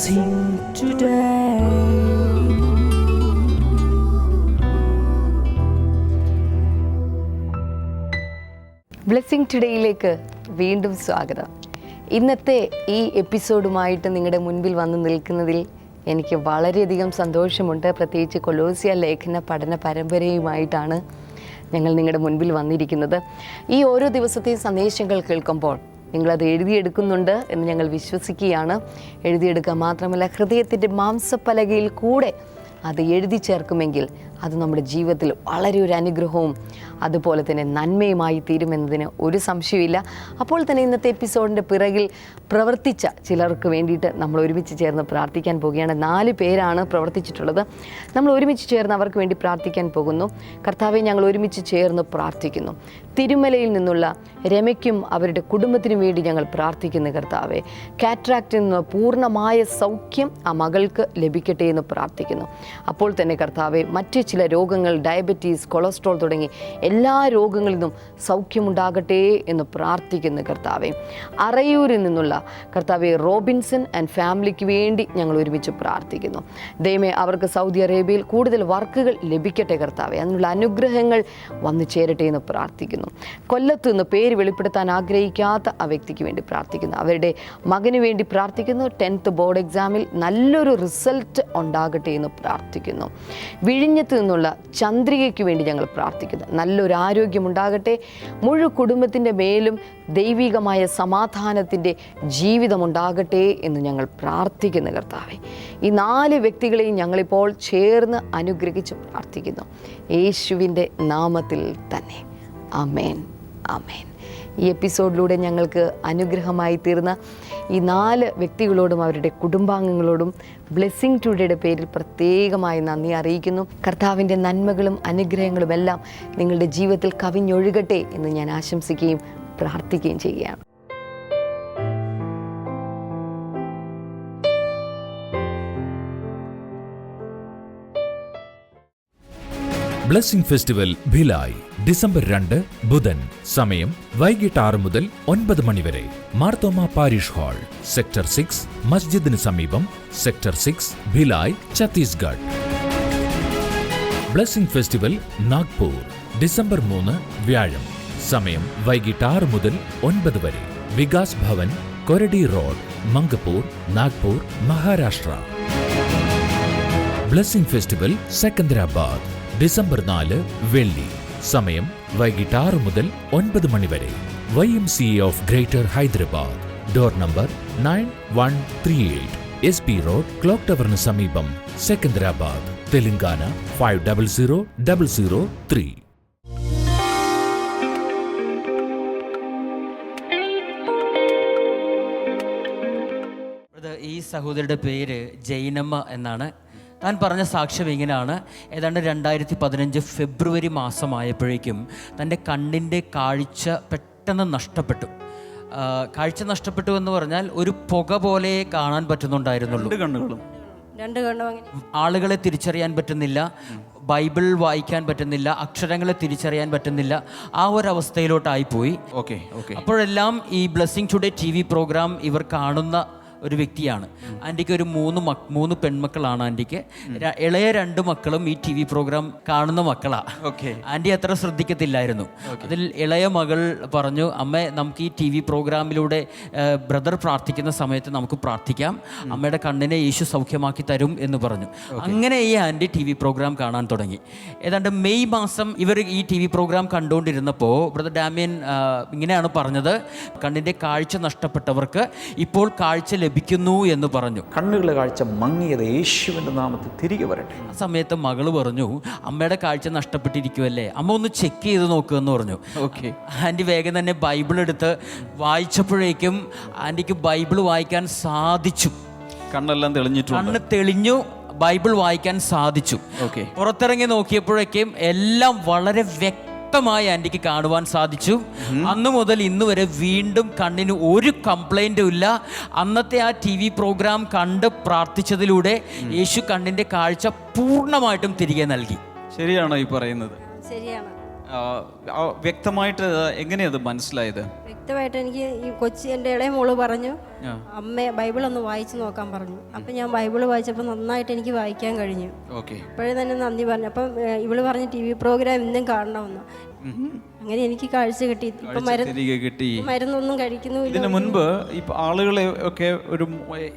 blessing today. Blessing ടുഡേയിലേക്ക് വീണ്ടും സ്വാഗതം. ഇന്നത്തെ ഈ എപ്പിസോഡുമായിട്ട് നിങ്ങളുടെ മുൻപിൽ വന്ന് നിൽക്കുന്നതിൽ എനിക്ക് വളരെയധികം സന്തോഷമുണ്ട്. പ്രത്യേകിച്ച് കൊലോസ്യ ലേഖന പഠന പരമ്പരയുമായിട്ടാണ് ഞങ്ങൾ നിങ്ങളുടെ മുൻപിൽ വന്നിരിക്കുന്നത്. ഈ ഓരോ ദിവസത്തെയും സന്ദേശങ്ങൾ കേൾക്കുമ്പോൾ നിങ്ങളത് എഴുതിയെടുക്കുന്നുണ്ട് എന്ന് ഞങ്ങൾ വിശ്വസിക്കുകയാണ്. എഴുതിയെടുക്കുക മാത്രമല്ല, ഹൃദയത്തിൻ്റെ മാംസപ്പലകയിൽ കൂടെ അത് എഴുതി ചേർക്കുമെങ്കിൽ അത് നമ്മുടെ ജീവിതത്തിൽ വളരെ ഒരു അനുഗ്രഹവും അതുപോലെ തന്നെ നന്മയുമായി തീരുമെന്നതിന് ഒരു സംശയമില്ല. അപ്പോൾ തന്നെ ഇന്നത്തെ എപ്പിസോഡിൻ്റെ പിറകിൽ പ്രവർത്തിച്ച ചിലർക്ക് വേണ്ടിയിട്ട് നമ്മൾ ഒരുമിച്ച് ചേർന്ന് പ്രാർത്ഥിക്കാൻ പോവുകയാണ്. 4 പേരാണ് പ്രവർത്തിച്ചിട്ടുള്ളത്. നമ്മൾ ഒരുമിച്ച് ചേർന്ന് അവർക്ക് വേണ്ടി പ്രാർത്ഥിക്കാൻ പോകുന്നു. കർത്താവെ, ഞങ്ങൾ ഒരുമിച്ച് ചേർന്ന് പ്രാർത്ഥിക്കുന്നു. തിരുമലയിൽ നിന്നുള്ള രമയ്ക്കും അവരുടെ കുടുംബത്തിനും വേണ്ടി ഞങ്ങൾ പ്രാർത്ഥിക്കുന്നു. കർത്താവെ, കാറ്ററാക്റ്റിൽ നിന്ന് പൂർണ്ണമായ സൗഖ്യം ആ മകൾക്ക് ലഭിക്കട്ടെ എന്ന് പ്രാർത്ഥിക്കുന്നു. അപ്പോൾ തന്നെ കർത്താവെ, മറ്റ് ചില രോഗങ്ങൾ, ഡയബറ്റീസ്, കൊളസ്ട്രോൾ തുടങ്ങി എല്ലാ രോഗങ്ങളിൽ നിന്നും സൗഖ്യമുണ്ടാകട്ടെ എന്ന് പ്രാർത്ഥിക്കുന്നു. കർത്താവെ, അറയൂരിൽ നിന്നുള്ള കർത്താവെ റോബിൻസൺ ആൻഡ് ഫാമിലിക്ക് വേണ്ടി ഞങ്ങൾ ഒരുമിച്ച് പ്രാർത്ഥിക്കുന്നു. ദൈവമേ, അവർക്ക് സൗദി അറേബ്യയിൽ കൂടുതൽ വർക്കുകൾ ലഭിക്കട്ടെ. കർത്താവെ, അതിനുള്ള അനുഗ്രഹങ്ങൾ വന്നു ചേരട്ടെ എന്ന് പ്രാർത്ഥിക്കുന്നു. കൊല്ലത്ത് നിന്ന് പേര് വെളിപ്പെടുത്താൻ ആഗ്രഹിക്കാത്ത ആ വ്യക്തിക്ക് വേണ്ടി പ്രാർത്ഥിക്കുന്നു. അവരുടെ മകന് വേണ്ടി പ്രാർത്ഥിക്കുന്നു. 10th ബോർഡ് എക്സാമിൽ നല്ലൊരു റിസൾട്ട് ഉണ്ടാകട്ടെ എന്ന് പ്രാർത്ഥിക്കുന്നു. വിഴിഞ്ഞത്ത് നിന്നുള്ള ചന്ദ്രികയ്ക്ക് വേണ്ടി ഞങ്ങൾ പ്രാർത്ഥിക്കുന്നു. നല്ലൊരു ആരോഗ്യമുണ്ടാകട്ടെ. മുഴു കുടുംബത്തിൻ്റെ മേലും ദൈവികമായ സമാധാനത്തിൻ്റെ ജീവിതമുണ്ടാകട്ടെ എന്ന് ഞങ്ങൾ പ്രാർത്ഥിക്കുന്നു. കർത്താവെ, ഈ 4 വ്യക്തികളെയും ഞങ്ങളിപ്പോൾ ചേർന്ന് അനുഗ്രഹിച്ച് പ്രാർത്ഥിക്കുന്നു, യേശുവിൻ്റെ നാമത്തിൽ തന്നെ. ആമേൻ, ആമേൻ. ഈ എപ്പിസോഡിലൂടെ ഞങ്ങൾക്ക് അനുഗ്രഹമായി തീർന്ന ഈ 4 വ്യക്തികളോടും അവരുടെ കുടുംബാംഗങ്ങളോടും ബ്ലെസ്സിങ് ടുഡേയുടെ പേരിൽ പ്രത്യേകമായി നന്ദി അറിയിക്കുന്നു. കർത്താവിൻ്റെ നന്മകളും അനുഗ്രഹങ്ങളും എല്ലാം നിങ്ങളുടെ ജീവിതത്തിൽ കവിഞ്ഞൊഴുകട്ടെ എന്ന് ഞാൻ ആശംസിക്കുകയും പ്രാർത്ഥിക്കുകയും ചെയ്യുകയാണ്. ബ്ലെസ്സിംഗ് ഫെസ്റ്റിവൽ ഭിലായ് ഡിസംബർ 2 ബുധൻ. സമയം വൈകിട്ട് 6 മുതൽ 9 മണി വരെ. മാർത്തോമ പാരിഷ് ഹാൾ, സെക്ടർ 6, മസ്ജിദിന് സമീപം, sector 6, Bhilai, Chhattisgarh. Blessing festival Nagpur December 3 വ്യാഴം. സമയം വൈകിട്ട് 6 മുതൽ 9 വരെ. Vikas Bhavan, Koradi road, Mangapur, Nagpur, Maharashtra. Blessing festival Secunderabad December 4 വെള്ളി. സമയം വൈകിട്ട് 6 മുതൽ 9 മണി വരെ. YMCA of greater Hyderabad. Door number 9138, SP road, clock ടവറിന് സമീപം, സെക്കന്ദരാബാദ്, തെലങ്കാന 500003. ഈ സഹോദരിയുടെ പേര് ജൈനമ്മ എന്നാണ്. താൻ പറഞ്ഞ സാക്ഷ്യം ഇങ്ങനെയാണ്. ഏതാണ്ട് 2015 ഫെബ്രുവരി മാസമായപ്പോഴേക്കും തൻ്റെ കണ്ണിൻ്റെ കാഴ്ച പെട്ടെന്ന് നഷ്ടപ്പെട്ടു. കാഴ്ച നഷ്ടപ്പെട്ടു എന്ന് പറഞ്ഞാൽ ഒരു പുക പോലെ കാണാൻ പറ്റുന്നുണ്ടായിരുന്നുള്ളൂ. രണ്ട് കണ്ണും ആളുകളെ തിരിച്ചറിയാൻ പറ്റുന്നില്ല, ബൈബിൾ വായിക്കാൻ പറ്റുന്നില്ല, അക്ഷരങ്ങളെ തിരിച്ചറിയാൻ പറ്റുന്നില്ല. ആ ഒരു അവസ്ഥയിലോട്ടായിപ്പോയി. അപ്പോഴെല്ലാം ഈ ബ്ലെസ്സിംഗ് ടുഡേ TV പ്രോഗ്രാം ഇവർ കാണുന്ന ഒരു വ്യക്തിയാണ്. ആൻറ്റിക്ക് ഒരു 3 പെൺമക്കളാണ്. ആൻറ്റിക്ക് ഇളയ 2 മക്കളും ഈ TV പ്രോഗ്രാം കാണുന്ന മക്കളാണ്. ആൻറ്റി അത്ര ശ്രദ്ധിക്കത്തില്ലായിരുന്നു. അതിൽ ഇളയ മകൾ പറഞ്ഞു, അമ്മ നമുക്ക് ഈ TV പ്രോഗ്രാമിലൂടെ ബ്രദർ പ്രാർത്ഥിക്കുന്ന സമയത്ത് നമുക്ക് പ്രാർത്ഥിക്കാം, അമ്മയുടെ കണ്ണിനെ യേശു സൗഖ്യമാക്കി തരും എന്ന് പറഞ്ഞു. അങ്ങനെ ഈ ആൻറ്റി TV പ്രോഗ്രാം കാണാൻ തുടങ്ങി. ഏതാണ്ട് മെയ് മാസം ഇവർ ഈ TV പ്രോഗ്രാം കണ്ടുകൊണ്ടിരുന്നപ്പോൾ ബ്രദർ ഡാമിയൻ ഇങ്ങനെയാണ് പറഞ്ഞത്, കണ്ണിൻ്റെ കാഴ്ച നഷ്ടപ്പെട്ടവർക്ക് ഇപ്പോൾ കാഴ്ച ലഭിക്കുന്നു എന്ന് പറഞ്ഞു. കണ്ണുകളെ കാഴ്ച മങ്ങിയത് യേശുവിൻ്റെ നാമത്തിൽ തിരികെ വരട്ടെ. ആ സമയത്ത് മകള് പറഞ്ഞു, അമ്മയുടെ കാഴ്ച നഷ്ടപ്പെട്ടിരിക്കുമല്ലേ, അമ്മ ഒന്ന് ചെക്ക് ചെയ്ത് നോക്കുമെന്ന് പറഞ്ഞു. ആൻറ്റി വേഗം തന്നെ ബൈബിൾ എടുത്ത് വായിച്ചപ്പോഴേക്കും ആൻറ്റിക്ക് ബൈബിൾ വായിക്കാൻ സാധിച്ചു. കണ്ണെല്ലാം തെളിഞ്ഞിട്ടുണ്ട്. കണ്ണ് തെളിഞ്ഞു, ബൈബിൾ വായിക്കാൻ സാധിച്ചു. പുറത്തിറങ്ങി നോക്കിയപ്പോഴേക്കും എല്ലാം വളരെ വ്യക്തമായി ആൻറ്റിക്ക് കാണുവാൻ സാധിച്ചു. അന്നു മുതൽ ഇന്ന് വരെ വീണ്ടും കണ്ണിന് ഒരു കംപ്ലൈൻറ്റും ഇല്ല. അന്നത്തെ ആ TV പ്രോഗ്രാം കണ്ട് പ്രാർത്ഥിച്ചതിലൂടെ യേശു കണ്ണിൻ്റെ കാഴ്ച പൂർണ്ണമായിട്ടും തിരികെ നൽകി. ശരിയാണോ ഈ പറയുന്നത്? ശരിയാണ്. വ്യക്തമായിട്ട് എങ്ങനെയത് മനസ്സിലായത്? വ്യക്തമായിട്ട് എനിക്ക് ഈ എൻ്റെ ഇളയ മോള് പറഞ്ഞു, അമ്മ ബൈബിളൊന്ന് വായിച്ചു നോക്കാൻ പറഞ്ഞു. അപ്പം ഞാൻ ബൈബിൾ വായിച്ചപ്പോൾ നന്നായിട്ട് എനിക്ക് വായിക്കാൻ കഴിഞ്ഞു. അപ്പോഴേ തന്നെ നന്ദി പറഞ്ഞു. അപ്പം ഇവള് പറഞ്ഞ് TV പ്രോഗ്രാം ഇന്നും കാണണമെന്ന്. അങ്ങനെ എനിക്ക് കാഴ്ച കിട്ടി. ഇപ്പം മരുന്നൊന്നും കഴിക്കുന്നില്ല. ഇതിനു മുൻപ് ഇപ്പൊ ആളുകളെ ഒക്കെ ഒരു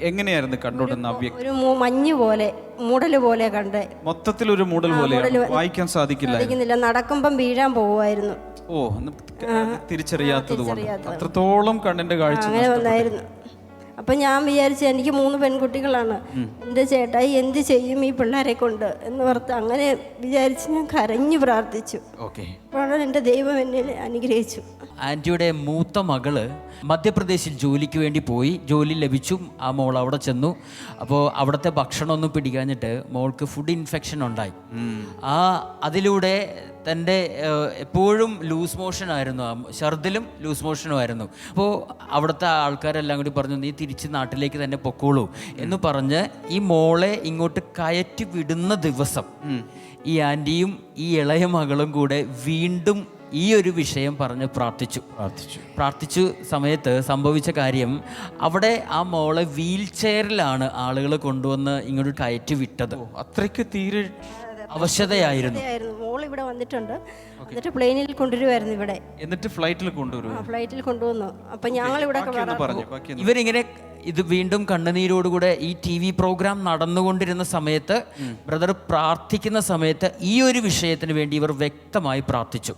എങ്ങനെയായിരുന്നു കണ്ടോണ്ടുന്ന? ഒരു മഞ്ഞ് പോലെ, മൂടല് പോലെ കണ്ടേ. മൊത്തത്തിൽ ഒരു മൂടൽ പോലെ, വായിക്കാൻ സാധിക്കില്ല. നടക്കുമ്പം വീഴാൻ പോവായിരുന്നു. തിരിച്ചറിയാത്തത് കൊണ്ട് അത്രത്തോളം കണ്ണിന്റെ കാഴ്ച അങ്ങനെ വന്നായിരുന്നു. അപ്പം ഞാൻ വിചാരിച്ചു എനിക്ക് 3 പെൺകുട്ടികളാണ്, എൻ്റെ ചേട്ടായി എന്ത് ചെയ്യും ഈ പിള്ളേരെ കൊണ്ട് എന്ന് ഓർത്ത് അങ്ങനെ വിചാരിച്ച് ഞാൻ കരഞ്ഞു പ്രാർത്ഥിച്ചു. അപ്പോഴാണ് എൻ്റെ ദൈവം എന്നെ അനുഗ്രഹിച്ചു. ആൻറ്റിയുടെ മൂത്ത മകള് മധ്യപ്രദേശിൽ ജോലിക്ക് വേണ്ടി പോയി, ജോലി ലഭിച്ചു. ആ മോൾ അവിടെ ചെന്നു. അപ്പോൾ അവിടുത്തെ ഭക്ഷണമൊന്നും പിടിക്കാഞ്ഞിട്ട് മോൾക്ക് ഫുഡ് ഇൻഫെക്ഷൻ ഉണ്ടായി. അതിലൂടെ തൻ്റെ എപ്പോഴും ലൂസ് മോഷൻ ആയിരുന്നു, ഛർദിലും ലൂസ് മോഷനും ആയിരുന്നു. അപ്പോൾ അവിടുത്തെ ആൾക്കാരെല്ലാം കൂടി പറഞ്ഞു, നീ തിരിച്ച് നാട്ടിലേക്ക് തന്നെ പൊക്കോളൂ എന്ന് പറഞ്ഞ് ഈ മോളെ ഇങ്ങോട്ട് കയറ്റി വിടുന്ന ദിവസം ഈ ആൻറ്റിയും ഈ ഇളയ മകളും കൂടെ വീണ്ടും ഈ ഒരു വിഷയം പറഞ്ഞ് പ്രാർത്ഥിച്ചു സമയത്ത് സംഭവിച്ച കാര്യം, അവിടെ ആ മോളെ വീൽ ചെയറിലാണ് ആളുകൾ കൊണ്ടുവന്ന് ഇങ്ങോട്ട് കയറ്റി വിട്ടത്. അത്രയ്ക്ക് തീരെ അവശതയായിരുന്നു. മോൾ ഇവിടെ വന്നിട്ടുണ്ട്, എന്നിട്ട് പ്ലെയിനിൽ കൊണ്ടുവരുമായിരുന്നു ഇവിടെ, എന്നിട്ട് ഫ്ലൈറ്റിൽ കൊണ്ടുവന്നു. അപ്പൊ ഞങ്ങൾ ഇവിടെ ഇവരിങ്ങനെ ഇത് വീണ്ടും കണ്ണുനീരോടുകൂടെ ഈ TV പ്രോഗ്രാം നടന്നുകൊണ്ടിരുന്ന സമയത്ത്, ബ്രദർ പ്രാർത്ഥിക്കുന്ന സമയത്ത് ഈ ഒരു വിഷയത്തിന് വേണ്ടി ഇവർ വ്യക്തമായി പ്രാർത്ഥിച്ചു.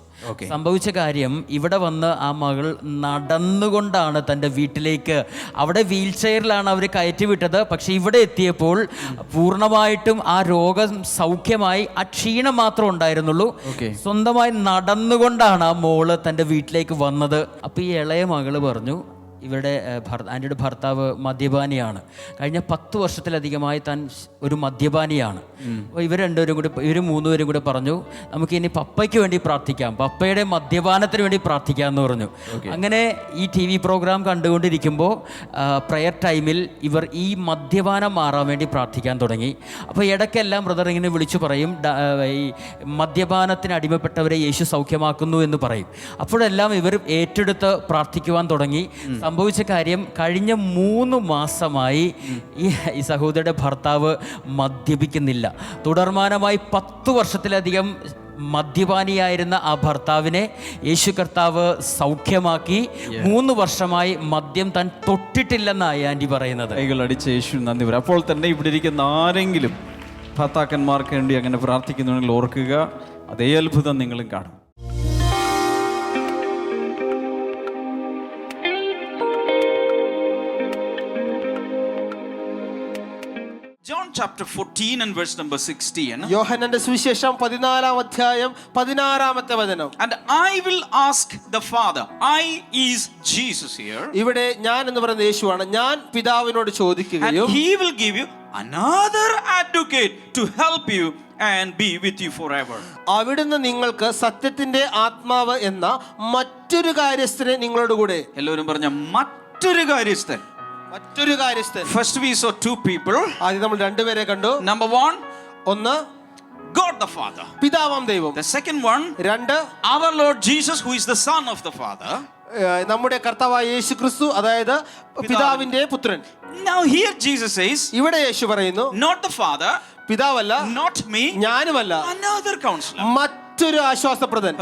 സംഭവിച്ച കാര്യം, ഇവിടെ വന്ന് ആ മകൾ നടന്നുകൊണ്ടാണ് തൻ്റെ വീട്ടിലേക്ക്, അവിടെ വീൽ ചെയറിലാണ് അവർ കയറ്റി വിട്ടത്. പക്ഷെ ഇവിടെ എത്തിയപ്പോൾ പൂർണ്ണമായിട്ടും ആ രോഗം സൗഖ്യമായി, ആ ക്ഷീണം മാത്രം ഉണ്ടായിരുന്നുള്ളൂ. സ്വന്തമായി നടന്നുകൊണ്ടാണ് ആ മോള് തൻ്റെ വീട്ടിലേക്ക് വന്നത്. അപ്പോൾ ഈ ഇളയ മകള് പറഞ്ഞു, ഇവരുടെ ആൻറ്റിയുടെ ഭർത്താവ് മദ്യപാനിയാണ്, കഴിഞ്ഞ 10 വർഷത്തിലധികമായി താൻ ഒരു മദ്യപാനിയാണ്. അപ്പോൾ ഇവർ 3 പേരും കൂടെ പറഞ്ഞു, നമുക്ക് ഇനി പപ്പയ്ക്ക് വേണ്ടി പ്രാർത്ഥിക്കാം, പപ്പയുടെ മദ്യപാനത്തിന് വേണ്ടി പ്രാർത്ഥിക്കാമെന്ന് പറഞ്ഞു. അങ്ങനെ ഈ TV പ്രോഗ്രാം കണ്ടുകൊണ്ടിരിക്കുമ്പോൾ പ്രയർ ടൈമിൽ ഇവർ ഈ മദ്യപാനം മാറാൻ വേണ്ടി പ്രാർത്ഥിക്കാൻ തുടങ്ങി. അപ്പോൾ ഇടയ്ക്കെല്ലാം ബ്രദർ ഇങ്ങനെ വിളിച്ചു പറയും, ഈ മദ്യപാനത്തിന് അടിമപ്പെട്ടവരെ യേശു സൗഖ്യമാക്കുന്നു എന്ന് പറയും. അപ്പോഴെല്ലാം ഇവർ ഏറ്റെടുത്ത് പ്രാർത്ഥിക്കുവാൻ തുടങ്ങി. സംഭവിച്ച കാര്യം, കഴിഞ്ഞ 3 മാസമായി ഈ സഹോദരിയുടെ ഭർത്താവ് മദ്യപിക്കുന്നില്ല. തുടർമാനമായി 10 വർഷത്തിലധികം മദ്യപാനിയായിരുന്ന ആ ഭർത്താവിനെ യേശു കർത്താവ് സൗഖ്യമാക്കി. 3 വർഷമായി മദ്യം താൻ തൊട്ടിട്ടില്ലെന്നാണ് ആൻറ്റി പറയുന്നത്. കൈകളടിച്ച് യേശു നന്ദി പറയും. അപ്പോൾ തന്നെ ഇവിടെ ഇരിക്കുന്ന ആരെങ്കിലും ഭർത്താക്കന്മാർക്ക് വേണ്ടി അങ്ങനെ പ്രാർത്ഥിക്കുന്നുണ്ടെങ്കിൽ ഓർക്കുക, അതേ അത്ഭുതം നിങ്ങളും കാണും. John chapter 14 and verse number 16. യോഹന്നാന്റെ സുവിശേഷം 14-ാം അധ്യായം 16-ാമത്തെ വചനം. And I will ask the Father. I is Jesus here. ഇവിടെ ഞാൻ എന്ന് പറയുന്ന യേശുവാണ്. ഞാൻ പിതാവിനോട് ചോദിക്കുകയും, and he will give you another advocate to help you and be with you forever. അവിടുന്ന് നിങ്ങൾക്ക് സത്യത്തിന്റെ ആത്മാവ് എന്ന മറ്റൊരു കാര്യസ്ഥനെ നിങ്ങളോട് കൂടെ. എല്ലാവരും പറഞ്ഞ മറ്റൊരു കാര്യസ്ഥൻ. First we saw 2 people. ആദ്യം നമ്മൾ 2 പേരെ കണ്ടു. Number 1, ഒന്ന് God the Father. പിതാവാം ദൈവം. The second one, 2 our Lord Jesus, who is the Son of the Father. നമ്മുടെ കർത്താവായ യേശു ക്രിസ്തു, അതായത് പിതാവിന്റെ പുത്രൻ. Now here Jesus says, ഇവിടെ യേശു പറയുന്നു, not the Father, പിതാവല്ല, not me, ഞാനുമല്ല, another counselor. മറ്റൊരു ആശ്വാസപ്രദൻ.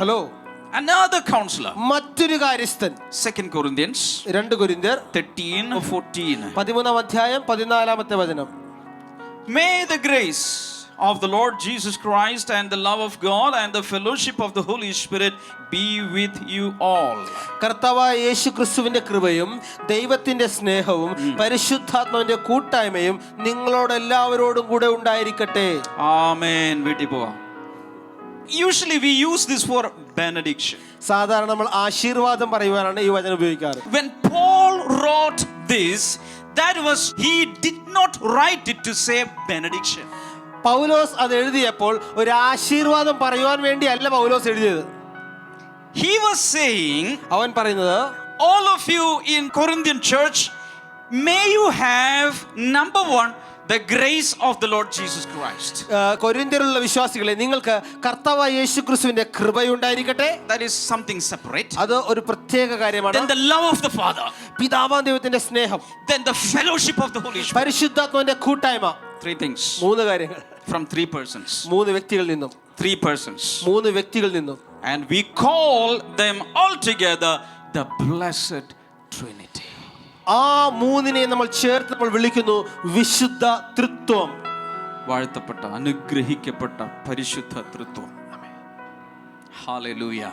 ഹലോ another counselor, മറ്റൊരു കാര്യസ്ഥൻ. 2 Corinthians 2 കൊരിന്ത്യർ 13:14. 13-ാം അധ്യായം 14-ാമത്തെ വചനം. May the grace of the Lord Jesus Christ and the love of God and the fellowship of the Holy Spirit be with you all. കർത്താവായ യേശു ക്രിസ്തുവിന്റെ കൃപയും ദൈവത്തിന്റെ സ്നേഹവും പരിശുദ്ധാത്മാവിന്റെ കൂട്ടായ്മയും നിങ്ങളോട് എല്ലാവരോടും കൂടെ ഉണ്ടായിരിക്കട്ടെ. ആമേൻ. വീട്ടിൽ പോവാം. Usually we use this for benediction. സാധാരണ നമ്മൾ ആശീർവാദം പറയുവാനാണ് ഈ വചനം ഉപയോഗിക്കാറ്. When Paul wrote this, that was, he did not write it to say benediction. പൗലോസ് അത് എഴുതിയപ്പോൾ ഒരു ആശീർവാദം പറയുവാൻ വേണ്ടി അല്ല പൗലോസ് എഴുതിയത്. He was saying, അവൻ പറയുന്നത്, all of you in Corinthian church, may you have, number 1, the grace of the Lord Jesus Christ. കൊരിന്ത്യരിലുള്ള വിശ്വാസികളെ, നിങ്ങൾക്ക് കർത്താവായ യേശുക്രിസ്തുവിന്റെ കൃപയുണ്ടായിരിക്കട്ടെ. That is something separate. അത് ഒരു പ്രത്യേക കാര്യമാണ്. Then the love of the Father. പിതാവാം ദൈവത്തിന്റെ സ്നേഹം. Then the fellowship of the Holy Spirit. പരിശുദ്ധാത്മാവിന്റെ കൂട്ടായ്മ. 3 things. 3 കാര്യങ്ങൾ. From 3 persons. 3 വ്യക്തികളിൽ നിന്നും. 3 persons. 3 വ്യക്തികളിൽ നിന്നും. And we call them all together the Blessed Trinity. ആ 3 നമ്മൾ ചേർത്ത് നമ്മൾ വിളിക്കുന്നു വിശുദ്ധ തൃത്വം. വാഴ്ത്തപ്പെട്ട അനുഗ്രഹിക്കപ്പെട്ട പരിശുദ്ധ തൃത്വം. Hallelujah.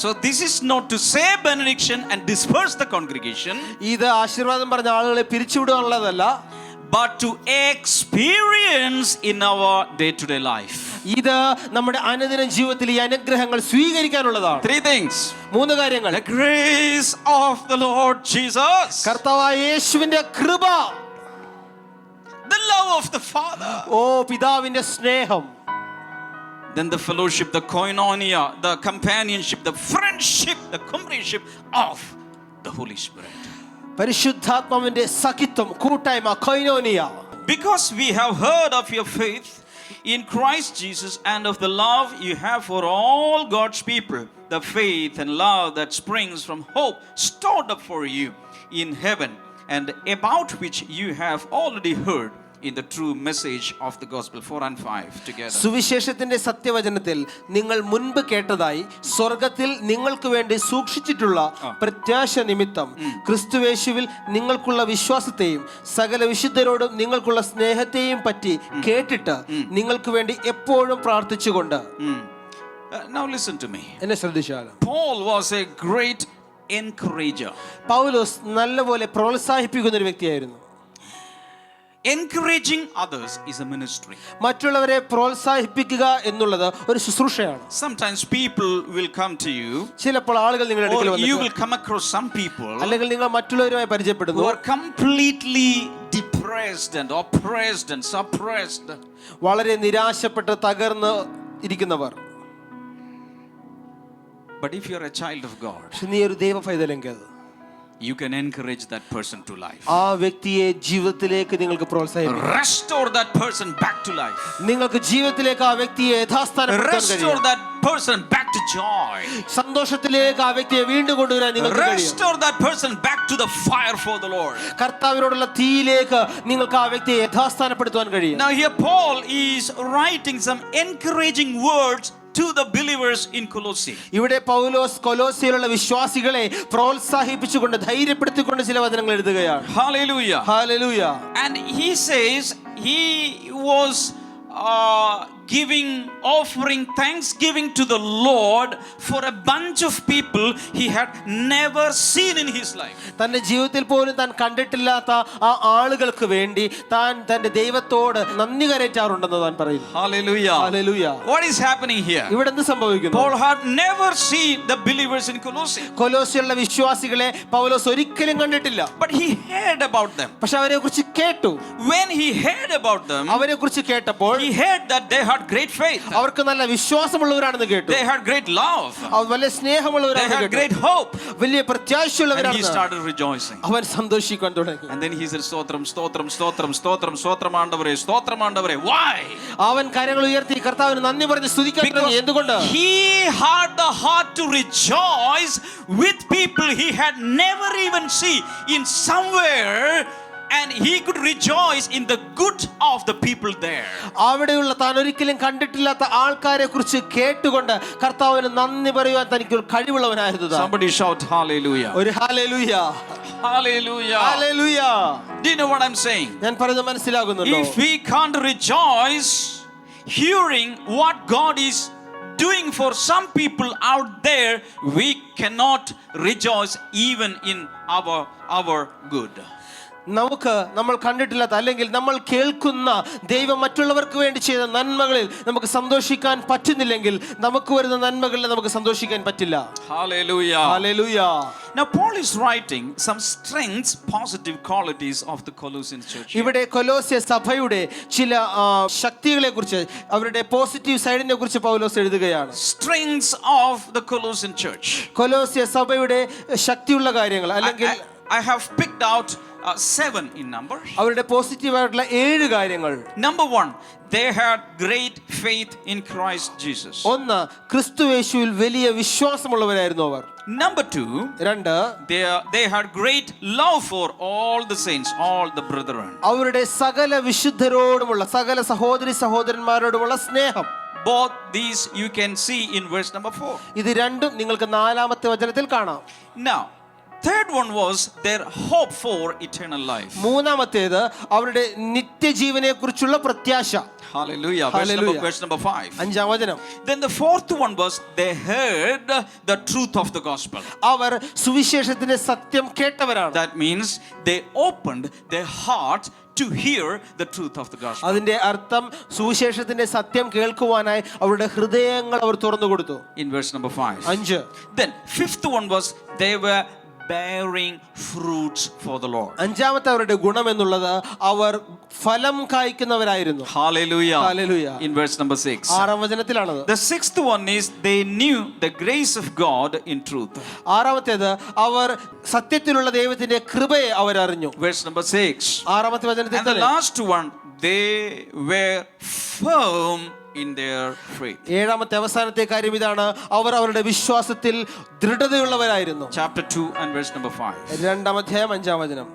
So this is not to say benediction and disperse the congregation, ഇത് ആശീർവാദം പറഞ്ഞ ആളുകളെ പിരിച്ചുവിടുകയുള്ളതല്ല, but to experience in our day-to-day life. ഇത് നമ്മുടെ അനുദിന ജീവിതത്തിൽ ഈ അനുഗ്രഹങ്ങൾ സ്വീകരിക്കാനുള്ളതാണ്. 3 things. 3 കാര്യങ്ങൾ. The grace of the Lord Jesus. കർത്താവായ യേശുവിന്റെ കൃപ. The love of the Father. ഓ പിതാവിന്റെ സ്നേഹം. Then the fellowship, the koinonia, the companionship, the friendship, the companionship of the Holy Spirit. പരിശുദ്ധാത്മാവിന്റെ സഖിത്വം, കൂട്ടായ്മ, കൊയിനോനിയ. Because we have heard of your faith in Christ Jesus and of the love you have for all God's people, the faith and love that springs from hope stored up for you in heaven, and about which you have already heard in the true message of the gospel. 4 and 5 together. സുവിശേഷത്തിന്റെ സത്യവചനത്തിൽ നിങ്ങൾ മുൻപ് കേട്ടതായി സ്വർഗത്തിൽ നിങ്ങൾക്ക് വേണ്ടി സൂക്ഷിച്ചിട്ടുള്ള പ്രത്യാശ നിമിത്തം ക്രിസ്തുവേശുവിൽ നിങ്ങൾക്കുള്ള വിശ്വാസത്തെയും സകല വിശുദ്ധരോടും നിങ്ങൾക്കുള്ള സ്നേഹത്തെയും പറ്റി കേട്ടിട്ട് നിങ്ങൾക്ക് വേണ്ടി എപ്പോഴും പ്രാർത്ഥിച്ചുകൊണ്ട്. Now listen to me. എന്നെ ശ്രദ്ധിച്ചാലും Paul was a great encourager. പൗലോസ് നല്ലപോലെ പ്രോത്സാഹിപ്പിക്കുന്ന ഒരു വ്യക്തിയായിരുന്നു. Encouraging others is a ministry. മറ്റുള്ളവരെ പ്രോത്സാഹിപ്പിക്കുക എന്നുള്ളത് ഒരു ശുശ്രൂഷയാണ്. Sometimes people will come to you, ചിലപ്പോൾ ആളുകൾ നിങ്ങളുടെ അടുക്കൽ or you വന്നിട്ട് will come across some people അല്ലെങ്കിൽ നിങ്ങൾ മറ്റുള്ളവരുമായി who പരിചയപ്പെടുന്നു, are completely depressed and oppressed and suppressed. വളരെ നിരാശപ്പെട്ട് തകർന്ന് ഇരിക്കുന്നവർ. But if you are a child of God, പക്ഷെ നീ ഒരു ദൈവ പൈതലെങ്കിൽ you can encourage that person to life. ആ വ്യക്തിയെ ജീവിതത്തിലേക്ക് നിങ്ങൾക്ക് പ്രോത്സാഹിപ്പിക്കാം. Restore that person back to life. നിങ്ങൾക്ക് ജീവിതത്തിലേക്ക് ആ വ്യക്തിയെ യഥാസ്ഥാനപ്പെടുത്താൻ Restore കഴിയും. that person back to joy. സന്തോഷത്തിലേക്ക് ആ വ്യക്തിയെ വീണ്ടും കൊണ്ടുവരാൻ നിങ്ങൾക്ക് കഴിയും. Restore that person back to the fire for the Lord. കർത്താവിനോടുള്ള തീയിലേക്ക് നിങ്ങൾക്ക് ആ വ്യക്തിയെ യഥാസ്ഥാനപ്പെടുത്താൻ കഴിയും. Now here Paul is writing some encouraging words to the believers in Colossae. ഇവിടെ പൗലോസ് കൊലോസ്യയിലുള്ള വിശ്വാസികളെ പ്രോത്സാഹിപ്പിച്ചുകൊണ്ട് ധൈര്യപ്പെടുത്തിക്കൊണ്ട് ചില വചനങ്ങൾ എഴുതുകയാണ്. Hallelujah. Hallelujah. And he says he was offering thanksgiving to the Lord for a bunch of people he had never seen in his life. തന്റെ ജീവിതത്തിൽ പോലും താൻ കണ്ടിട്ടില്ലാത്ത ആ ആളുകൾക്ക് വേണ്ടി താൻ തന്റെ ദൈവത്തോട് നന്ദി കരേറ്റാറുണ്ടെന്ന് താൻ പറയുന്നു. Hallelujah. Hallelujah. What is happening here? ഇവിടെ എന്ത് സംഭവിക്കുന്നു? Paul had never seen the believers in Colossae, കൊലോസ്യയിലുള്ള വിശ്വാസികളെ പൗലോസ് ഒരിക്കലും കണ്ടിട്ടില്ല. but he heard about them. പക്ഷെ അവരെ കുറിച്ച് കേട്ടു. When he heard about them, അവരെ കുറിച്ച് കേട്ടപ്പോൾ he heard that they had great faith, അവർക്ക് നല്ല വിശ്വാസമുള്ളവരാണെന്ന് കേട്ടു. they had great love, അവർ വലിയ they സ്നേഹമുള്ളവരാണെന്ന് had കേട്ടു. great hope, വലിയ and he പ്രത്യാശയുള്ളവരാണ്. started rejoicing. അവൻ സന്തോഷിക്കാൻ തുടങ്ങി. And then he said, "Stotram, stotram, stotram, stotram, stotram ആണ്ടവരേ, stotram ആണ്ടവരേ." Why? അവൻ കരങ്ങൾ ഉയർത്തി കർത്താവിന് നന്ദി പറഞ്ഞ് സ്തുതിക്കാൻ തുടങ്ങി. എന്തുകൊണ്ട്? he had the heart to rejoice with people he had never even seen in somewhere, and he could rejoice in the good of the people there. അവിടെയുള്ള താൻ ഒരിക്കലും കണ്ടിട്ടില്ലാത്ത ആൾക്കാരെ കുറിച്ച് കേട്ടുകൊണ്ട് കർത്താവിന് നന്ദി പറയുവാൻ തനിക്ക് ഒരു കഴിവുള്ളവനായിരുന്നു. Somebody shout hallelujah. ഒരു hallelujah. Hallelujah. Hallelujah. Do you know what I'm saying? ഞാൻ പറയുന്നത് മനസ്സിലാകുന്നുണ്ടോ? If we can't rejoice hearing what God is doing for some people out there, we cannot rejoice even in our good. നമ്മൾ കണ്ടിട്ടില്ലാത്ത അല്ലെങ്കിൽ നമ്മൾ കേൾക്കുന്ന ദൈവം മറ്റുള്ളവർക്ക് വേണ്ടി ചെയ്ത നന്മകളിൽ നമുക്ക് സന്തോഷിക്കാൻ പറ്റുന്നില്ലെങ്കിൽ നമുക്ക് വരുന്ന നന്മകളിൽ നമുക്ക് സന്തോഷിക്കാൻ പറ്റില്ല. Hallelujah. Hallelujah. Now Paul is writing some strengths, positive qualities of the Colossian church. ഇവിടെ കൊലോസ്യ സഭയുടെ ചില ശക്തികളെ കുറിച്ച് അവരുടെ പോസിറ്റീവ് സൈഡിനെ കുറിച്ച് പൗലോസ് എഴുതുകയാണ്. Strengths of the Colossian church. കൊലോസ്യ സഭയുടെ ശക്തിയുള്ള കാര്യങ്ങൾ അല്ലെങ്കിൽ I have picked out 7 in number. അവരുടെ പോസിറ്റീവായിട്ടുള്ള 7 കാര്യങ്ങൾ. Number 1, they had great faith in Christ Jesus. ഒന്ന്, ക്രിസ്തുയേശുവിൽ വലിയ വിശ്വാസമുള്ളവരായിരുന്നു അവർ. Number 2, രണ്ട്, they had great love for all the saints, all the brethren. അവരുടെ സകല വിശുദ്ധരോടുമുള്ള സകല സഹോദരി സഹോദരന്മാരോടുമുള്ള സ്നേഹം. Both these you can see in verse number 4. ഇത് രണ്ടും നിങ്ങൾക്ക് 4-ാമത്തെ വചനത്തിൽ കാണാം. Now, third one was their hope for eternal life. മൂന്നാമത്തേത് അവരുടെ നിത്യജീവനെ കുറിച്ചുള്ള പ്രത്യാശ. Hallelujah. Verse number 5. 5-ാം വചനം. Then the fourth one was they heard the truth of the gospel. അവർ സുവിശേഷത്തിന്റെ സത്യം കേട്ടവരാണ്. That means they opened their heart to hear the truth of the gospel. അതിന്റെ അർത്ഥം സുവിശേഷത്തിന്റെ സത്യം കേൾക്കുവാനായി അവരുടെ ഹൃദയങ്ങൾ അവർ തുറന്നു കൊടുത്തു. In verse number 5. 5. Then fifth one was they were bearing fruits for the Lord. 5-ാമത്തെ അവരുടെ ഗുണം എന്നുള്ളത് അവർ ഫലം കായ്ക്കുന്നവരായിരുന്നു. Hallelujah. Hallelujah. In verse number 6. 6-ാം വചനത്തിലാണത്. The sixth one is they knew the grace of God in truth. 6-ാമത്തേത് അവർ സത്യത്തിലുള്ള ദൈവത്തിന്റെ കൃപയെ അവർ അറിഞ്ഞു. Verse number 6. 6-ാമത്തെ വചനത്തിൽ And the last one, they were firm in their faith. 7-ാമത്തെ അവസാനത്തെ കാര്യം ഇതാണ്, അവർ അവരുടെ വിശ്വാസത്തിൽ ദൃഢതയുള്ളവരായിരുന്നു. Chapter 2 and verse number 5. 2-ാം അധ്യായം 5-ാം വചനം.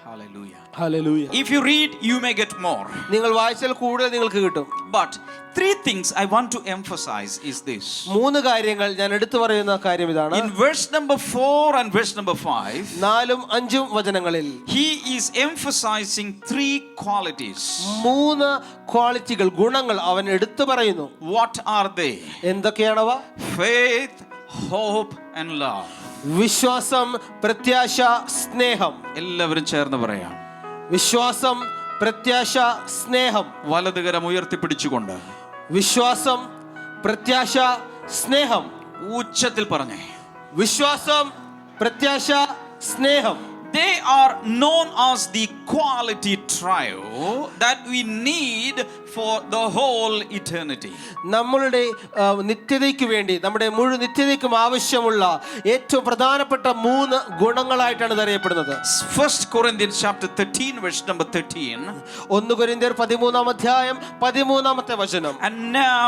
Hallelujah. Hallelujah. If you read, you may get more. നിങ്ങൾ വായിച്ചാൽ കൂടുതൽ നിങ്ങൾക്ക് കിട്ടും. But three things I want to emphasize is this. 3 കാര്യങ്ങൾ ഞാൻ എടുത്തു പറയുന്ന കാര്യം ഇതാണ്. In verse number 4 and verse number 5, 4-ഉം 5-ഉം വചനങ്ങളിൽ he is emphasizing 3 qualities. 3 ക്വാളിറ്റികൾ, ഗുണങ്ങൾ അവൻ എടുത്തു പറയുന്നു. What are they? എന്തൊക്കെയാണവ? Faith, hope and love. വിശ്വാസം, പ്രത്യാശ, സ്നേഹം. എല്ലാവരും ചേർന്ന് പറയാം. വിശ്വാസം, പ്രത്യാശ, സ്നേഹം. വലതുകരം ഉയർത്തിപ്പിടിച്ചുകൊണ്ട് വിശ്വാസം, പ്രത്യാശ, സ്നേഹം. ഉച്ചത്തിൽ പറഞ്ഞേ. വിശ്വാസം, പ്രത്യാശ, സ്നേഹം. They are known as the quality trio that we need for the whole eternity. നമ്മളുടെ നിത്യതയ്ക്ക് വേണ്ടി, നമ്മുടെ മുഴു നിത്യതയ്ക്കും ആവശ്യമുള്ള ഏറ്റവും പ്രധാനപ്പെട്ട 3 ഗുണങ്ങളായിട്ടാണ് ഇത് അറിയപ്പെടുന്നത്. 1 Corinthians chapter 13 verse number 13. 1 കൊരിന്ത്യർ 13-ാം അധ്യായം 13-ാമത്തെ വചനം. And now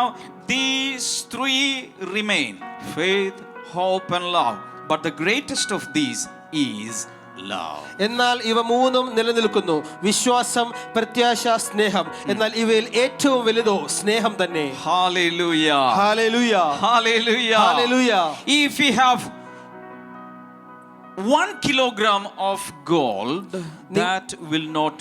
these 3 remain: faith, hope and love. But the greatest of these is love. എന്നാൽ ഇവ 3ഉം നിലനിൽക്കുന്നു, വിശ്വാസം, പ്രത്യാശ, സ്നേഹം. എന്നാൽ ഇവയിൽ ഏറ്റവും വലുതോ സ്നേഹം തന്നെ. Hallelujah. Hallelujah. Hallelujah. Hallelujah. If we have 1 kilogram of gold, that will not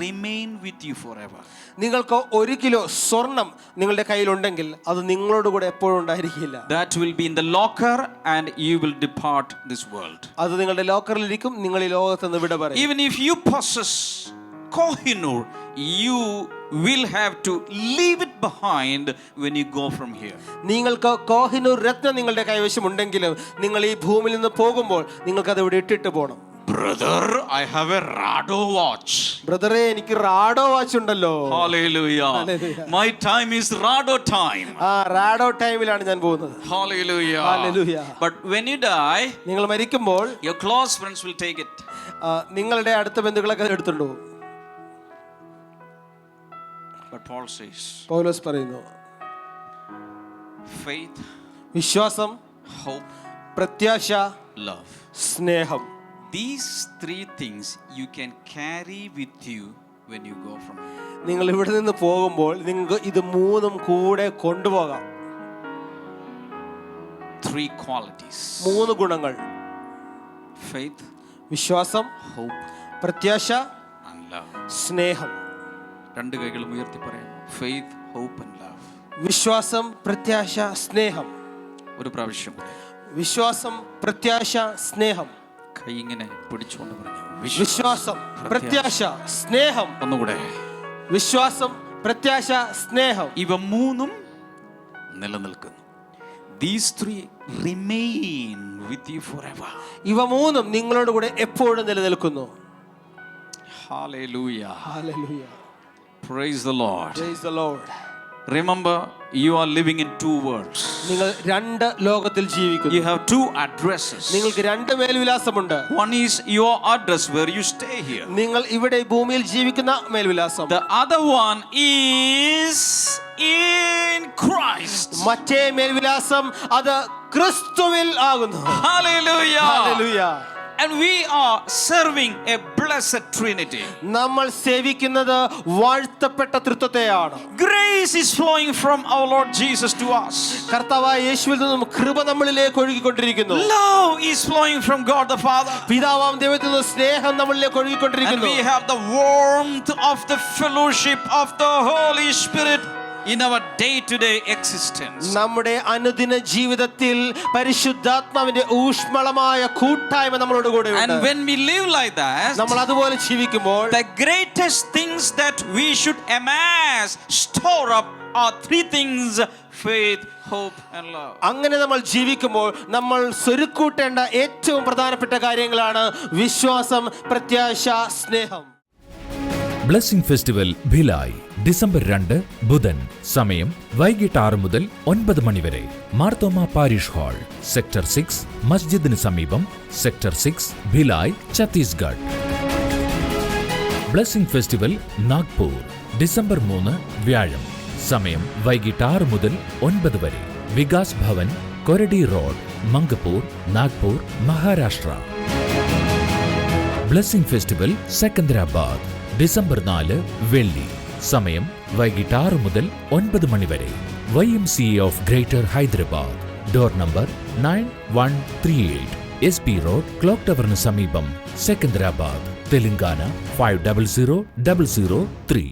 remain with you forever. നിങ്ങൾക്ക് 1 കിലോ സ്വർണം നിങ്ങളുടെ കയ്യിലുണ്ടെങ്കിൽ അത് നിങ്ങളോട് കൂടെ എപ്പോഴും ഉണ്ടായിരിക്കില്ല. That will be in the locker and you will depart this world. അത് നിങ്ങളുടെ ലോക്കറിലിരിക്കും, നിങ്ങൾ ഈ ലോകത്ത് നിന്ന് വിട പറയും. Even if you possess Kohinoor, you will have to leave it behind when you go from here. നിങ്ങൾക്ക് കോഹിനൂർ രത്നം നിങ്ങളുടെ കൈവശം ഉണ്ടെങ്കിലും നിങ്ങൾ ഈ ഭൂമിയിൽ നിന്ന് പോകുമ്പോൾ നിങ്ങൾക്ക് അത് ഇവിടെ ഇട്ടിട്ട് പോകണം. Brother, I have a Rado watch. ബ്രദറെ, എനിക്ക് റാഡോ വാച്ച് ഉണ്ടല്ലോ. Hallelujah. Hallelujah. My time is Rado time. റാഡോ ടൈമിലാണ് ഞാൻ പോകുന്നത്. Hallelujah. Hallelujah. But when you die, നിങ്ങൾ മരിക്കുമ്പോൾ your close friends will take it. നിങ്ങളുടെ അടുത്ത ബന്ധുക്കളൊക്കെ എടുത്തുകൊണ്ട് പോകും. But Paul says, പൗലോസ് പറയുന്നു, faith, വിശ്വാസം, hope, പ്രത്യാശ, love. സ്നേഹം. These 3 things you can carry with you when you go from here. നിങ്ങൾ ഇവിടെ നിന്ന് പോകുമ്പോൾ നിങ്ങൾക്ക് ഇത് 3ഉം കൂടെ കൊണ്ടുപോകാം. 3 qualities. 3 ഗുണങ്ങൾ: Faith, വിശ്വാസം, hope പ്രത്യാശ, and love. സ്നേഹം. 2 കൈകളും ഉയർത്തി പറയാം. Faith, hope and love. വിശ്വാസം, പ്രത്യാശ, സ്നേഹം. ഒരു പ്രാവശ്യം വിശ്വാസം, പ്രത്യാശ, സ്നേഹം. കൈ ഇങ്ങനെ പിടിച്ചുകൊണ്ട് പറഞ്ഞു. വിശ്വാസം, പ്രത്യാശ, സ്നേഹം. ഒന്നുകൂടെ. വിശ്വാസം, പ്രത്യാശ, സ്നേഹം. ഇവ 3ഉം നിലനിൽക്കുന്നു. These 3 remain with you forever. ഇവ 3ഉം നിങ്ങളോട് കൂടെ എപ്പോഴും നിലനിൽക്കുന്നു. Hallelujah. Hallelujah. Praise the Lord. Praise the Lord. Remember, you are living in two worlds. നിങ്ങൾ രണ്ട് ലോകത്തിൽ ജീവിക്കുന്നു. You have two addresses. നിങ്ങൾക്ക് രണ്ട് മേൽവിലാസമുണ്ട്. One is your address where you stay here. നിങ്ങൾ ഇവിടെ ഭൂമിയിൽ ജീവിക്കുന്ന മേൽവിലാസം. The other one is in Christ. മറ്റേ മേൽവിലാസം അത് ക്രിസ്തുവിൽ ആകുന്നു. Hallelujah. Hallelujah. And we are serving a blessed Trinity. നമ്മൾ സേവിക്കുന്നത് വാഴ്ത്തപ്പെട്ട തൃത്വത്തെയാണ്. Grace is flowing from our Lord Jesus to us. കർത്താവായ യേശുവിൽ നിന്നും കൃപ നമ്മളിലേക്ക് ഒഴുകിക്കൊണ്ടിരിക്കുന്നു. Love is flowing from God the Father. പിതാവാം ദൈവത്തിൽ നിന്ന് സ്നേഹം നമ്മളിലേക്ക് And ഒഴുകിക്കൊണ്ടിരിക്കുന്നു. we have the warmth of the fellowship of the Holy Spirit in our day-to-day existence. നമ്മുടെ അനുദിന ജീവിതത്തിൽ പരിശുദ്ധാത്മാവിന്റെ ഊഷ്മളമായ കൂട്ടായ്മ നമ്മളോട് കൂടെ ഉണ്ട്. And when we live like that, നമ്മൾ അതുപോലെ ജീവിക്കുമ്പോൾ the greatest things that we should amass, store up, are three things: faith, hope, and love. അങ്ങനെ നമ്മൾ ജീവിക്കുമ്പോൾ നമ്മൾ സ്വരുക്കൂട്ടേണ്ട ഏറ്റവും പ്രധാനപ്പെട്ട കാര്യങ്ങളാണ് വിശ്വാസം, പ്രത്യാശ, സ്നേഹം. ബ്ലെസ്സിംഗ് ഫെസ്റ്റിവൽ ഭിലായ് ഡിസംബർ 2 ബുധൻ. സമയം വൈകിട്ട് 6 മുതൽ 9 മണി വരെ. മാർത്തോമ പാരിഷ് ഹാൾ, സെക്ടർ 6, മസ്ജിദിന് സമീപം, sector 6, Bhilai, Chhattisgarh. Blessing festival Nagpur December 3 വ്യാഴം. സമയം വൈകിട്ട് 6 മുതൽ 9 വരെ. Vikas Bhavan, Koradi road, Mangapur, Nagpur, Maharashtra. Blessing festival Secunderabad December 4 വെള്ളി. സമയം വൈകിട്ട് 6 മുതൽ 9 മണി വരെ. YMCA of greater Hyderabad. Door number 9138, SP road, clock ടവറിന് സമീപം, സെക്കന്ദരാബാദ്, തെലങ്കാന 500003.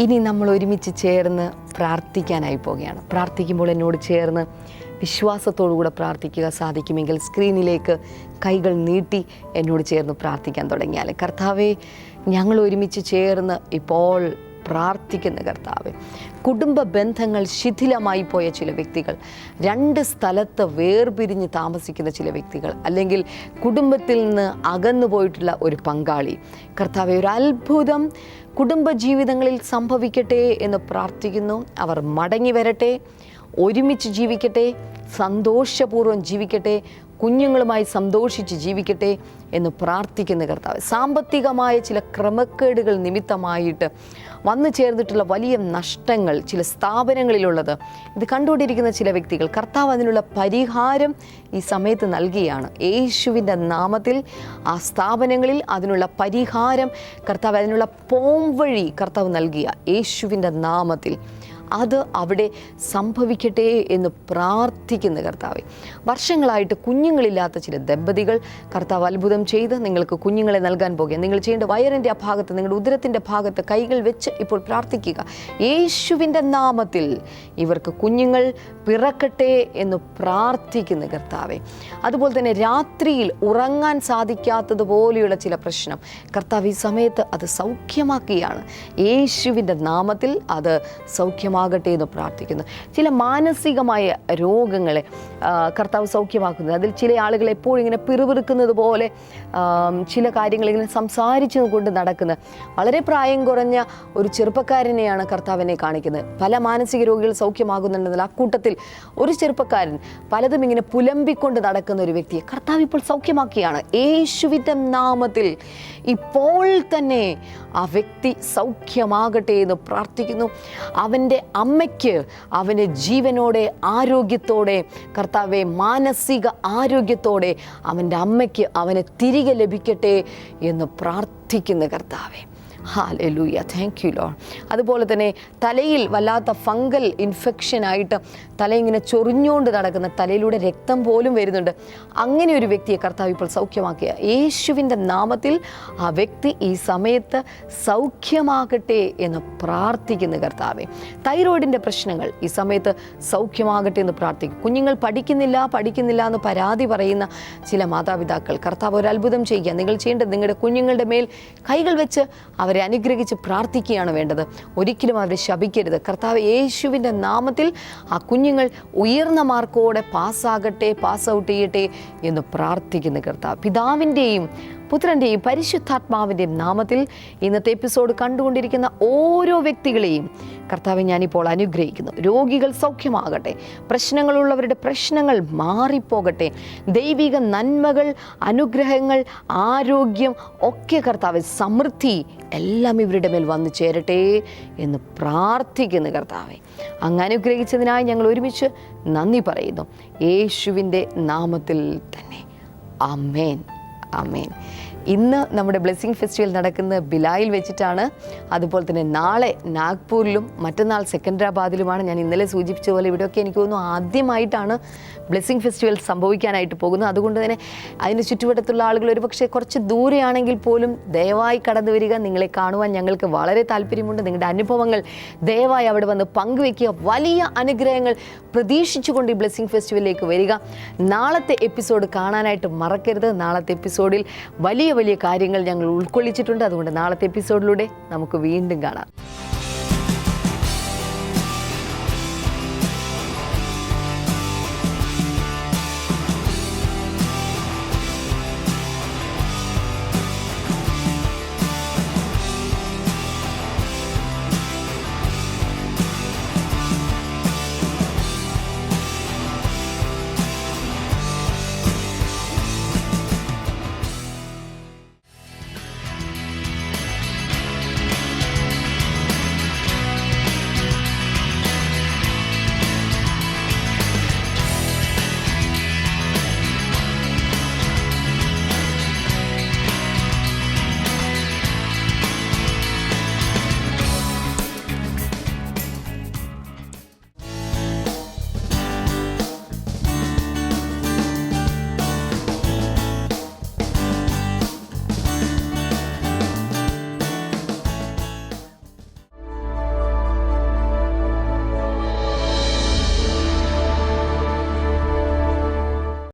ഇനി നമ്മൾ ഒരുമിച്ച് ചേർന്ന് പ്രാർത്ഥിക്കാനായി പോവുകയാണ്. പ്രാർത്ഥിക്കുമ്പോൾ എന്നോട് ചേർന്ന് വിശ്വാസത്തോടുകൂടെ പ്രാർത്ഥിക്കുക സാധിക്കുമെങ്കിൽ സ്ക്രീനിലേക്ക് കൈകൾ നീട്ടി എന്നോട് ചേർന്ന് പ്രാർത്ഥിക്കാൻ തുടങ്ങിയാൽ, കർത്താവേ, ഞങ്ങൾ ഒരുമിച്ച് ചേർന്ന് ഇപ്പോൾ പ്രാർത്ഥിക്കുന്ന കർത്താവേ, കുടുംബ ബന്ധങ്ങൾ ശിഥിലമായി പോയ ചില വ്യക്തികൾ, 2 സ്ഥലത്ത് വേർപിരിഞ്ഞ് താമസിക്കുന്ന ചില വ്യക്തികൾ, അല്ലെങ്കിൽ കുടുംബത്തിൽ നിന്ന് അകന്നു പോയിട്ടുള്ള ഒരു പങ്കാളി, കർത്താവേ, ഒരു അത്ഭുതം കുടുംബജീവിതങ്ങളിൽ സംഭവിക്കട്ടെ എന്ന് പ്രാർത്ഥിക്കുന്നു. അവർ മടങ്ങി വരട്ടെ, ഒരുമിച്ച് ജീവിക്കട്ടെ, സന്തോഷപൂർവ്വം ജീവിക്കട്ടെ, കുഞ്ഞുങ്ങളുമായി സന്തോഷിച്ച് ജീവിക്കട്ടെ എന്ന് പ്രാർത്ഥിക്കുന്ന കർത്താവ്, സാമ്പത്തികമായ ചില ക്രമക്കേടുകൾ നിമിത്തമായിട്ട് വന്നു ചേർന്നിട്ടുള്ള വലിയ നഷ്ടങ്ങൾ ചില സ്ഥാപനങ്ങളിലുള്ളത് ഇത് കണ്ടുകൊണ്ടിരിക്കുന്ന ചില വ്യക്തികൾ, കർത്താവ് അതിനുള്ള പരിഹാരം ഈ സമയത്ത് നൽകുകയാണ്. യേശുവിൻ്റെ നാമത്തിൽ ആ സ്ഥാപനങ്ങളിൽ അതിനുള്ള പരിഹാരം കർത്താവ്, അതിനുള്ള പോംവഴി കർത്താവ് നൽകിയ യേശുവിൻ്റെ നാമത്തിൽ അത് അവിടെ സംഭവിക്കട്ടെ എന്ന് പ്രാർത്ഥിക്കുന്ന കർത്താവെ, വർഷങ്ങളായിട്ട് കുഞ്ഞുങ്ങളില്ലാത്ത ചില ദമ്പതികൾ കർത്താവ് അത്ഭുതം ചെയ്ത് നിങ്ങൾക്ക് കുഞ്ഞുങ്ങളെ നൽകാൻ പോകുക. നിങ്ങൾ ചെയ്യേണ്ട വയറിൻ്റെ ആ ഭാഗത്ത്, നിങ്ങളുടെ ഉദരത്തിൻ്റെ ഭാഗത്ത് കൈകൾ വെച്ച് ഇപ്പോൾ പ്രാർത്ഥിക്കുക. യേശുവിൻ്റെ നാമത്തിൽ ഇവർക്ക് കുഞ്ഞുങ്ങൾ പിറക്കട്ടെ എന്ന് പ്രാർത്ഥിക്കുന്ന കർത്താവെ. അതുപോലെ തന്നെ രാത്രിയിൽ ഉറങ്ങാൻ സാധിക്കാത്തതുപോലെയുള്ള ചില പ്രശ്നം കർത്താവ് ഈ സമയത്ത് അത് സൗഖ്യമാക്കുകയാണ്. യേശുവിൻ്റെ നാമത്തിൽ അത് സൗഖ്യമാകട്ടെ എന്ന് പ്രാർത്ഥിക്കുന്നു. ചില മാനസികമായ രോഗങ്ങളെ കർത്താവ് സൗഖ്യമാക്കുന്നത്, അതിൽ ചില ആളുകൾ എപ്പോഴും ഇങ്ങനെ പിറുപിറുക്കുന്നത് പോലെ ചില കാര്യങ്ങൾ ഇങ്ങനെ സംസാരിച്ചു കൊണ്ട് നടക്കുന്ന വളരെ പ്രായം കുറഞ്ഞ ഒരു ചെറുപ്പക്കാരനെയാണ് കർത്താവിനെ കാണിക്കുന്നത്. പല മാനസിക രോഗികൾ സൗഖ്യമാകുന്നുണ്ടെങ്കിൽ അക്കൂട്ടത്തിൽ ഒരു ചെറുപ്പക്കാരൻ പലതും ഇങ്ങനെ പുലമ്പിക്കൊണ്ട് നടക്കുന്ന ഒരു വ്യക്തിയെ കർത്താവ് ഇപ്പോൾ സൗഖ്യമാക്കിയാണ്. യേശുവിൻ്റെ നാമത്തിൽ ഇപ്പോൾ തന്നെ ആ വ്യക്തി സൗഖ്യമാകട്ടെ എന്ന് പ്രാർത്ഥിക്കുന്നു. അവൻ്റെ അമ്മയ്ക്ക് അവൻ്റെ ജീവനോടെ ആരോഗ്യത്തോടെ കർത്താവെ, മാനസിക ആരോഗ്യത്തോടെ അവൻ്റെ അമ്മയ്ക്ക് അവനെ തിരികെ ലഭിക്കട്ടെ എന്ന് പ്രാർത്ഥിക്കുന്ന കർത്താവെ. Hallelujah, thank you Lord. അതുപോലെ തന്നെ തലയിൽ വല്ലാത്ത ഫംഗൽ ഇൻഫെക്ഷനായിട്ട് തല ഇങ്ങനെ ചൊറിഞ്ഞുകൊണ്ട് നടക്കുന്ന, തലയിലൂടെ രക്തം പോലും വരുന്നുണ്ട്, അങ്ങനെ ഒരു വ്യക്തിയെ കർത്താവ് ഇപ്പോൾ സൗഖ്യമാക്കിയ യേശുവിൻ്റെ നാമത്തിൽ ആ വ്യക്തി ഈ സമയത്ത് സൗഖ്യമാകട്ടെ എന്ന് പ്രാർത്ഥിക്കുന്ന കർത്താവെ. തൈറോയിഡിൻ്റെ പ്രശ്നങ്ങൾ ഈ സമയത്ത് സൗഖ്യമാകട്ടെ എന്ന് പ്രാർത്ഥിക്കും. കുഞ്ഞുങ്ങൾ പഠിക്കുന്നില്ല എന്ന് പരാതി പറയുന്ന ചില മാതാപിതാക്കൾ, കർത്താവ് ഒരു അത്ഭുതം ചെയ്യുക. നിങ്ങൾ ചെയ്യേണ്ടത് നിങ്ങളുടെ കുഞ്ഞുങ്ങളുടെ മേൽ കൈകൾ വെച്ച് അവരെ അവരെ അനുഗ്രഹിച്ച് പ്രാർത്ഥിക്കുകയാണ് വേണ്ടത്. ഒരിക്കലും അവരെ ശപിക്കരുത്. കർത്താവ് യേശുവിൻ്റെ നാമത്തിൽ ആ കുഞ്ഞുങ്ങൾ ഉയർന്ന മാർക്കോടെ പാസ്സാകട്ടെ, പാസ് ഔട്ട് ചെയ്യട്ടെ എന്ന് പ്രാർത്ഥിക്കുന്നു കർത്താവ്. പിതാവിൻ്റെയും പുത്രൻ്റെയും പരിശുദ്ധാത്മാവിൻ്റെയും നാമത്തിൽ ഇന്നത്തെ എപ്പിസോഡ് കണ്ടുകൊണ്ടിരിക്കുന്ന ഓരോ വ്യക്തികളെയും കർത്താവെ ഞാനിപ്പോൾ അനുഗ്രഹിക്കുന്നു. രോഗികൾ സൗഖ്യമാകട്ടെ, പ്രശ്നങ്ങളുള്ളവരുടെ പ്രശ്നങ്ങൾ മാറിപ്പോകട്ടെ, ദൈവിക നന്മകൾ, അനുഗ്രഹങ്ങൾ, ആരോഗ്യം ഒക്കെ കർത്താവ്, സമൃദ്ധി എല്ലാം ഇവരുടെ മേൽ വന്നു ചേരട്ടെ എന്ന് പ്രാർത്ഥിക്കുന്നു കർത്താവെ. അങ്ങ് അനുഗ്രഹിച്ചതിനായി ഞങ്ങൾ ഒരുമിച്ച് നന്ദി പറയുന്നു, യേശുവിൻ്റെ നാമത്തിൽ തന്നെ. ആമേൻ, ആമേൻ. ഇന്ന് നമ്മുടെ ബ്ലെസ്സിങ് ഫെസ്റ്റിവൽ നടക്കുന്നത് ബിലായിൽ വെച്ചിട്ടാണ്. അതുപോലെ തന്നെ നാളെ നാഗ്പൂരിലും മറ്റന്നാൾ സെക്കൻഡരാബാദിലുമാണ്. ഞാൻ ഇന്നലെ സൂചിപ്പിച്ച പോലെ ഇവിടെയൊക്കെ എനിക്ക് തോന്നുന്നു ആദ്യമായിട്ടാണ് ബ്ലെസ്സിങ് ഫെസ്റ്റിവൽ സംഭവിക്കാനായിട്ട് പോകുന്നത്. അതുകൊണ്ട് തന്നെ അതിന് ചുറ്റുവട്ടത്തുള്ള ആളുകൾ ഒരു പക്ഷേ കുറച്ച് ദൂരെയാണെങ്കിൽ പോലും ദയവായി കടന്നു വരിക. നിങ്ങളെ കാണുവാൻ ഞങ്ങൾക്ക് വളരെ താല്പര്യമുണ്ട്. നിങ്ങളുടെ അനുഭവങ്ങൾ ദയവായി അവിടെ വന്ന് പങ്കുവെക്കുക. വലിയ അനുഗ്രഹങ്ങൾ പ്രതീക്ഷിച്ചുകൊണ്ട് ഈ ബ്ലെസ്സിങ് ഫെസ്റ്റിവലിലേക്ക് വരിക. നാളത്തെ എപ്പിസോഡ് കാണാനായിട്ട് മറക്കരുത്. നാളത്തെ എപ്പിസോഡിൽ വലിയ വലിയ കാര്യങ്ങൾ ഞങ്ങൾ ഉൾക്കൊള്ളിച്ചിട്ടുണ്ട്. അതുകൊണ്ട് നാളത്തെ എപ്പിസോഡിലൂടെ നമുക്ക് വീണ്ടും കാണാം.